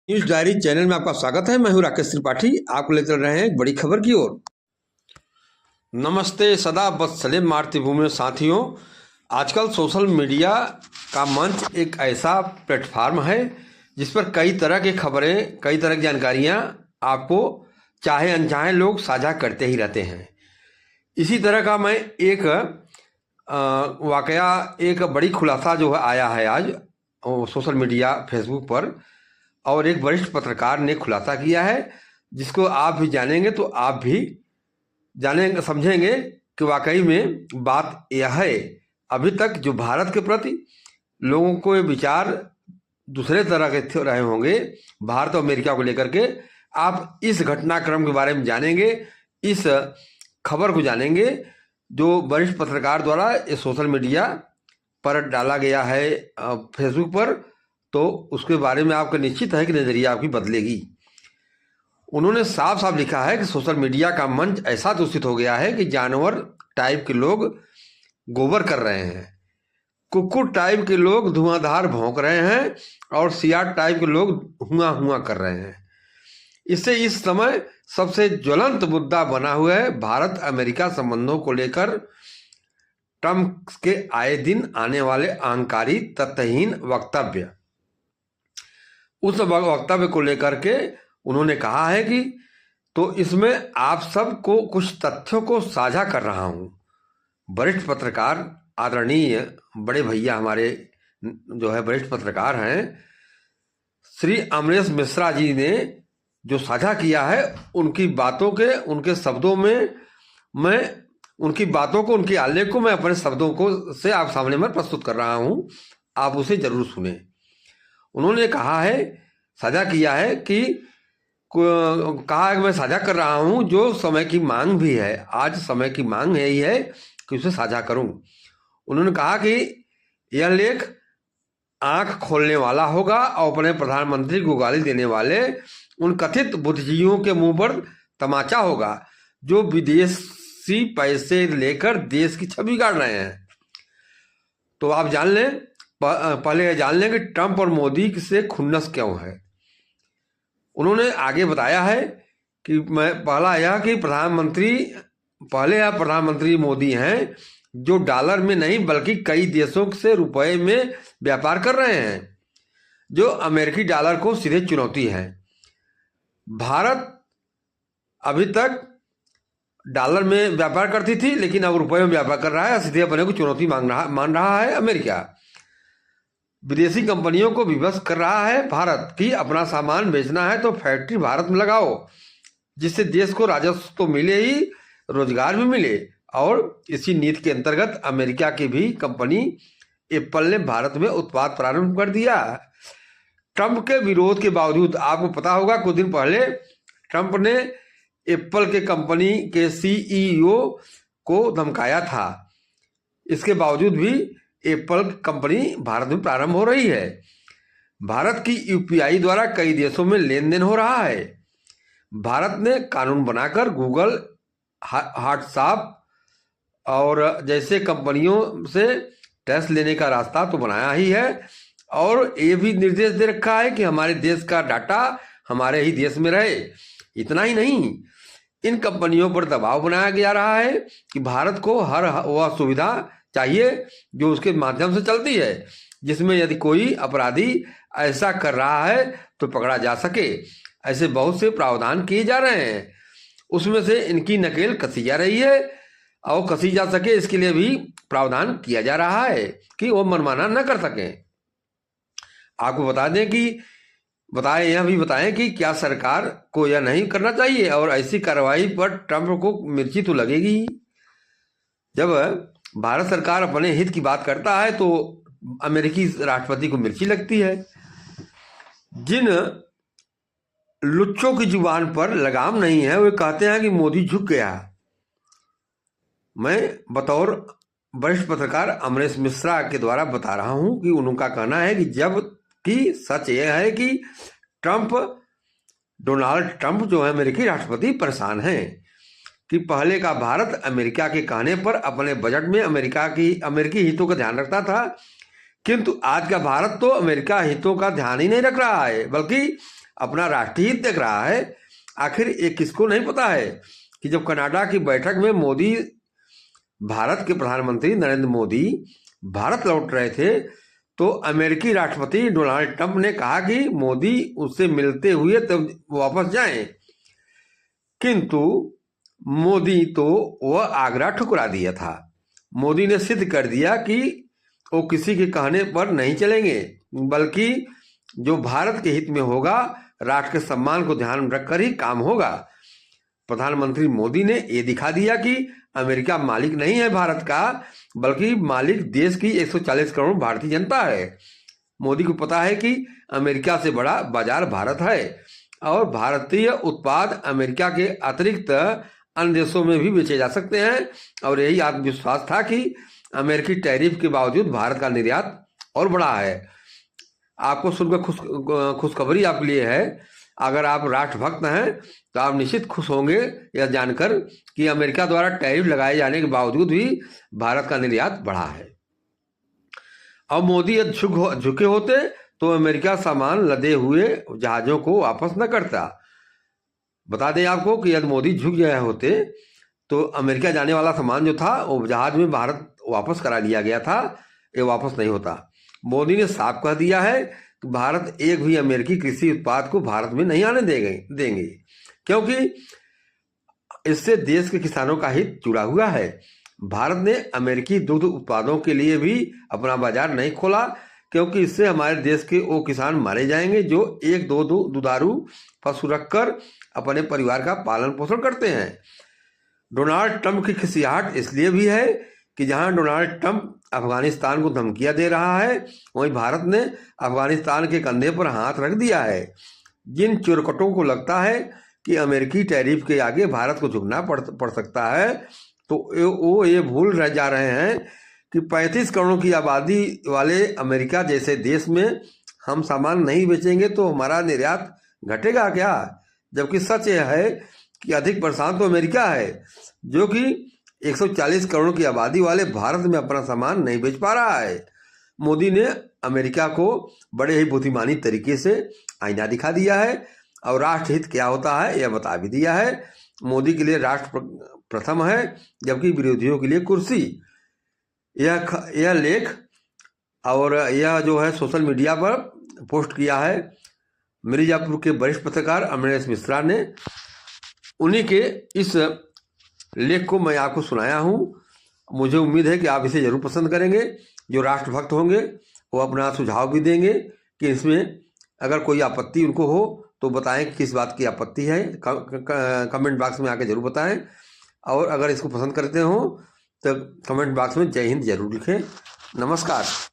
News diary channel में आपका स्वागत है। मैं हूं राकेश त्रिपाठी। आपको ले चल रहे हैं एक बड़ी खबर की ओर। नमस्ते सदा वत्सले मातृभूमि साथियों। आजकल सोशल मीडिया का मंच एक ऐसा प्लेटफार्म है जिस पर कई तरह की खबरें, कई तरह की जानकारियां आपको चाहे अनचाहे लोग साझा करते ही रहते हैं। इसी तरह का मैं एक वाकया, एक बड़ी खुलासा जो है आया है आज सोशल मीडिया फेसबुक पर, और एक वरिष्ठ पत्रकार ने खुलासा किया है जिसको आप भी जानेंगे तो आप भी जानेंगे, समझेंगे कि वाकई में बात यह है। अभी तक जो भारत के प्रति लोगों को ये विचार दूसरे तरह के रहे होंगे भारत और अमेरिका को लेकर के, आप इस घटनाक्रम के बारे में जानेंगे, इस खबर को जानेंगे जो वरिष्ठ पत्रकार द्वारा ये सोशल मीडिया पर डाला गया है फेसबुक पर। तो उसके बारे में आपका निश्चित है कि नज़रिया आपकी बदलेगी। उन्होंने साफ साफ लिखा है कि सोशल मीडिया का मंच ऐसा दूषित हो गया है कि जानवर टाइप के लोग गोबर कर रहे हैं, कुकुर टाइप के लोग धुआंधार भौंक रहे हैं और सियार टाइप के लोग हुआ हुआ कर रहे हैं। इससे इस समय सबसे ज्वलंत मुद्दा बना हुआ है भारत अमेरिका संबंधों को लेकर ट्रंप के आए दिन आने वाले अहंकारी तथ्यहीन वक्तव्य। उस वक्तव्य को लेकर के उन्होंने कहा है कि तो इसमें आप सबको कुछ तथ्यों को साझा कर रहा हूं। वरिष्ठ पत्रकार, आदरणीय बड़े भैया हमारे जो है वरिष्ठ पत्रकार हैं, श्री अमरेश मिश्रा जी ने जो साझा किया है, उनकी बातों के, उनके शब्दों में मैं उनकी बातों को, उनके आलेख को मैं अपने शब्दों को से आप सामने में प्रस्तुत कर रहा हूं। आप उसे जरूर सुने। उन्होंने कहा है, साझा किया है कि कहा है कि मैं साझा कर रहा हूं जो समय की मांग भी है। आज समय की मांग यही है कि उसे साझा करूं। उन्होंने कहा कि यह लेख आंख खोलने वाला होगा और अपने प्रधानमंत्री को गाली देने वाले उन कथित बुद्धिजीवियों के मुंह पर तमाचा होगा जो विदेशी पैसे लेकर देश की छवि गाड़ रहे हैं। तो आप जान लें, पहले यह जान लें कि ट्रंप और मोदी से खुन्नस क्यों है। उन्होंने आगे बताया है कि मैं पहला यह कि प्रधानमंत्री मोदी हैं जो डॉलर में नहीं बल्कि कई देशों से रुपए में व्यापार कर रहे हैं, जो अमेरिकी डॉलर को सीधे चुनौती है। भारत अभी तक डॉलर में व्यापार करती थी, लेकिन अब रुपए में व्यापार कर रहा है, सीधे अपने को चुनौती मान रहा है अमेरिका। विदेशी कंपनियों को विवश कर रहा है भारत कि अपना सामान बेचना है तो फैक्ट्री भारत में लगाओ, जिससे देश को राजस्व तो मिले ही, रोजगार भी मिले। और इसी नीति के अंतर्गत अमेरिका की भी कंपनी एप्पल ने भारत में उत्पाद प्रारंभ कर दिया। ट्रंप के विरोध के बावजूद, आपको पता होगा कुछ दिन पहले ट्रंप ने एप्पल के कंपनी के सीईओ को धमकाया था। इसके बावजूद भी एप्पल कंपनी भारत में प्रारंभ हो रही है। भारत की यूपीआई द्वारा कई देशों में लेन देन हो रहा है। भारत ने कानून बनाकर गूगल, व्हाट्सएप और जैसे कंपनियों से टैक्स लेने का रास्ता तो बनाया ही है, और ये भी निर्देश दे रखा है कि हमारे देश का डाटा हमारे ही देश में रहे। इतना ही नहीं, इन कंपनियों पर दबाव बनाया जा रहा है कि भारत को हर वह सुविधा चाहिए जो उसके माध्यम से चलती है, जिसमें यदि कोई अपराधी ऐसा कर रहा है तो पकड़ा जा सके। ऐसे बहुत से प्रावधान किए जा रहे हैं, उसमें से इनकी नकेल कसी जा रही है और कसी जा सके इसके लिए भी प्रावधान किया जा रहा है कि वो मनमाना न कर सके। आपको बता दें कि यह भी बताएं कि क्या सरकार को यह नहीं करना चाहिए, और ऐसी कार्रवाई पर ट्रंप को मिर्ची तो लगेगी। जब भारत सरकार अपने हित की बात करता है तो अमेरिकी राष्ट्रपति को मिर्ची लगती है। जिन लुच्चों की जुबान पर लगाम नहीं है वे कहते हैं कि मोदी झुक गया। मैं बतौर वरिष्ठ पत्रकार अमरेश मिश्रा के द्वारा बता रहा हूं कि उनका कहना है कि जब कि सच यह है कि डोनाल्ड ट्रंप जो है अमेरिकी राष्ट्रपति परेशान हैं कि पहले का भारत अमेरिका के कहने पर अपने बजट में अमेरिकी हितों का ध्यान रखता था, किंतु आज का भारत तो अमेरिका हितों का ध्यान ही नहीं रख रहा है, बल्कि अपना राष्ट्रीय हित देख रहा है। आखिर ये किसको नहीं पता है कि जब कनाडा की बैठक में भारत के प्रधानमंत्री नरेंद्र मोदी भारत लौट रहे थे तो अमेरिकी राष्ट्रपति डोनाल्ड ट्रंप ने कहा कि मोदी उससे मिलते हुए तब वापस जाएं, किंतु मोदी तो वह आग्रह ठुकरा दिया था। मोदी ने सिद्ध कर दिया कि वो किसी के कहने पर नहीं चलेंगे, बल्कि जो भारत के हित में होगा, राष्ट्र के सम्मान को ध्यान में रखकर ही काम होगा। प्रधानमंत्री मोदी ने ये दिखा दिया कि अमेरिका मालिक नहीं है भारत का, बल्कि मालिक देश की 140 करोड़ भारतीय जनता है। मोदी को पता है कि अमेरिका से बड़ा बाजार भारत है और भारतीय उत्पाद अमेरिका के अतिरिक्त अन्य देशों में भी बेचे जा सकते हैं, और यही आत्मविश्वास था कि अमेरिकी टैरिफ के बावजूद भारत का निर्यात और बढ़ा है। आपको सुनकर खुशखबरी आपके लिए है, अगर आप राष्ट्रभक्त हैं तो आप निश्चित खुश होंगे यह जानकर कि अमेरिका द्वारा टैरिफ लगाए जाने के बावजूद भी भारत का निर्यात बढ़ा है। अब मोदी झुके होते तो अमेरिका सामान लदे हुए जहाजों को वापस न करता। बता दें आपको कि यदि मोदी झुक गए होते तो अमेरिका जाने वाला सामान जो था वो जहाज में भारत वापस करा लिया गया था, ये वापस नहीं होता। मोदी ने साफ कह दिया है कि भारत एक भी अमेरिकी कृषि उत्पाद को भारत में नहीं आने देंगे, क्योंकि इससे देश के किसानों का हित जुड़ा हुआ है। भारत ने अमेरिकी दुग्ध उत्पादों के लिए भी अपना बाजार नहीं खोला, क्योंकि इससे हमारे देश के वो किसान मारे जाएंगे जो एक दो दुधारू पशु रखकर अपने परिवार का पालन पोषण करते हैं। डोनाल्ड ट्रंप की खिसियाहट इसलिए भी है कि जहां डोनाल्ड ट्रंप अफगानिस्तान को धमकियां दे रहा है, वहीं भारत ने अफगानिस्तान के कंधे पर हाथ रख दिया है। जिन चुरकटों को लगता है कि अमेरिकी टैरिफ के आगे भारत को झुकना पड़ सकता है, तो वो ये भूल रह जा रहे हैं कि 35 करोड़ की आबादी वाले अमेरिका जैसे देश में हम सामान नहीं बेचेंगे तो हमारा निर्यात घटेगा क्या? जबकि सच यह है कि अधिक परेशान तो अमेरिका है, जो कि 140 करोड़ की आबादी वाले भारत में अपना सामान नहीं बेच पा रहा है। मोदी ने अमेरिका को बड़े ही बुद्धिमानी तरीके से आईना दिखा दिया है और राष्ट्रहित क्या होता है यह बता भी दिया है। मोदी के लिए राष्ट्र प्रथम है, जबकि विरोधियों के लिए कुर्सी। यह लेख और यह जो है सोशल मीडिया पर पोस्ट किया है मिर्जापुर के वरिष्ठ पत्रकार अमरेश मिश्रा ने। उन्हीं के इस लेख को मैं आपको सुनाया हूँ। मुझे उम्मीद है कि आप इसे जरूर पसंद करेंगे। जो राष्ट्रभक्त होंगे वो अपना सुझाव भी देंगे कि इसमें अगर कोई आपत्ति उनको हो तो बताएं कि किस बात की आपत्ति है। कमेंट बॉक्स में आके जरूर बताएं, और अगर इसको पसंद करते हो तो कमेंट बॉक्स में जय हिंद जरूर लिखें। नमस्कार।